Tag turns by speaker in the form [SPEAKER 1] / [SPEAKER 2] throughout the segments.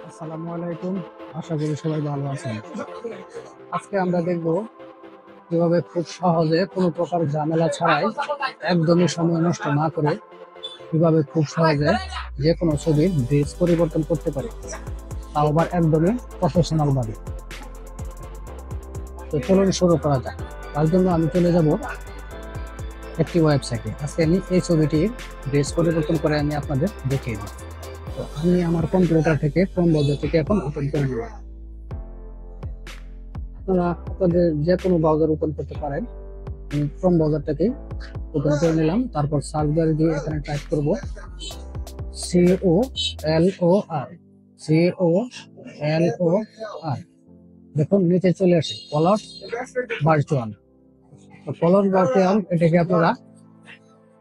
[SPEAKER 1] আসসালামু আলাইকুম। আশা করি সবাই ভালো আছেন। আজকে আমরা দেখব কিভাবে খুব সহজে কোনো প্রকার ঝামেলা ছাড়াই একদমই সময় নষ্ট না করে কিভাবে খুব সহজে যে কোনো ছবির ড্রেস পরিবর্তন করতে পারি, তাও আবার একদমই প্রফেশনাল ভাবে। তো চলুন শুরু করা যাক। তার জন্য আমি চলে যাব একটি ওয়েবসাইটে। আজকে আমি এই ছবিটির ড্রেস পরিবর্তন করে আমি আপনাদের দেখিয়ে দিই। তো আমি আমার কম্পিউটার থেকে ক্রোম ব্রাউজার থেকে এখন ওপেন করে নেব। আপনারা আপনাদের যে কোনো ব্রাউজার ওপেন করতে পারেন। আমি ক্রোম ব্রাউজারটাকে ওপেন করে নিলাম। তারপর সার্চ বারে দিয়ে এখানে টাইপ করব COLOR COLOR। দেখুন নিচে চলে আসে কলার ভার্চুয়াল। তো কলার ভার্চুয়াল এটাকে আপনারা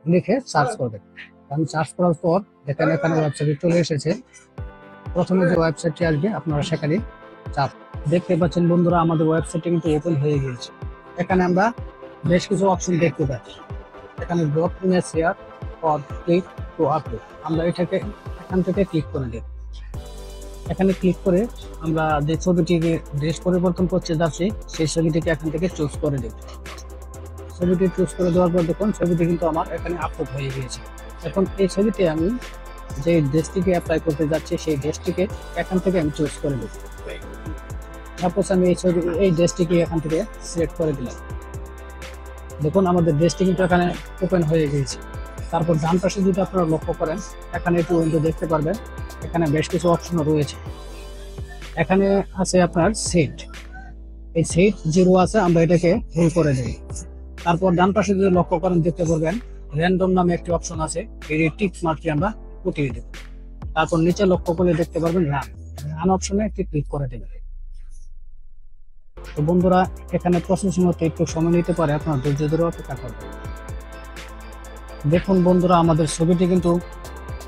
[SPEAKER 1] লিখে সার্চ করবেন। আমি সার্চ করার পর এখানে ওয়েবসাইটে চলে এসেছে। প্রথমে যে ওয়েবসাইটটি আসবে আপনারা সেখানে চাপ দেখতে পাচ্ছেন বন্ধুরা, আমাদের ওয়েবসাইটটি কিন্তু ওপেন হয়ে গিয়েছে। এখানে আমরা বেশ কিছু অপশন দেখতে পাচ্ছি। এখানে drop image share or click to upload, আমরা এটাকে এখান থেকে ক্লিক করে দেব। এখানে ক্লিক করে আমরা যে ছবিটিকে ড্রেস পরিবর্তন করতে যাচ্ছি সেই ছবিটিকে এখান থেকে চুজ করে দেব। ছবিটি চুজ করে দেওয়ার পর দেখুন ছবিটি কিন্তু আমার এখানে আপলোড হয়ে গিয়েছে। এখন এই ছবিতে আমি যে ড্রেসটিকে অ্যাপ্লাই করতে যাচ্ছি সেই ড্রেসটিকে এখান থেকে আমি চুজ করে দেব। সাপোজ আমি এই ড্রেসটিকে এখান থেকে সিলেক্ট করে দিলাম। দেখুন আমাদের ড্রেসটি কিন্তু এখানে ওপেন হয়ে গিয়েছে। তারপর ডান পাশে যদি আপনারা লক্ষ্য করেন এখানে একটু উইন্ডো দেখতে পারবেন। এখানে বেশ কিছু অপশন রয়েছে। এখানে আছে আপনার সেট, এই সেট 0 আছে, আমরা এটাকে ফুল করে দেব। তারপর ডান পাশে যদি লক্ষ্য করেন দেখতে পারবেন র্যান্ডম নামে একটি অপশন আছে, এই টিক মার্কটি আমরা উঠিয়ে দেব। তারপর নিচে লক্ষ্য করে দেখতে পারবেন রান অপশনে একটি ক্লিক করে দেবেন। তো বন্ধুরা এখানে প্রসেসিং হতে একটু সময় নিতে পারে, আপনারা ধৈর্য ধরে অপেক্ষা করবেন। দেখুন বন্ধুরা আমাদের ছবিটি কিন্তু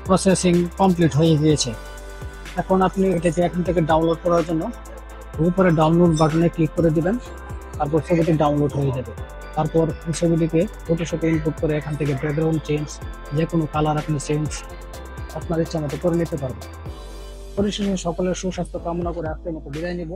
[SPEAKER 1] প্রসেসিং কমপ্লিট হয়ে গিয়েছে। এখন আপনি এটাকে এখান থেকে ডাউনলোড করার জন্য উপরে ডাউনলোড বাটনে ক্লিক করে দিবেন। তারপর ছবিটি ডাউনলোড হয়ে যাবে। তারপর এই ছবিটিকে ফটোশপে ইনপুট করে এখান থেকে ব্যাকগ্রাউন্ড চেঞ্জ, যে কোনো কালার আপনি চেঞ্জ আপনার ইচ্ছা মতো করে নিতে পারবেন। পরিশেষে সকলের সুস্বাস্থ্য কামনা করে আজকের মতো বিদায় নিব।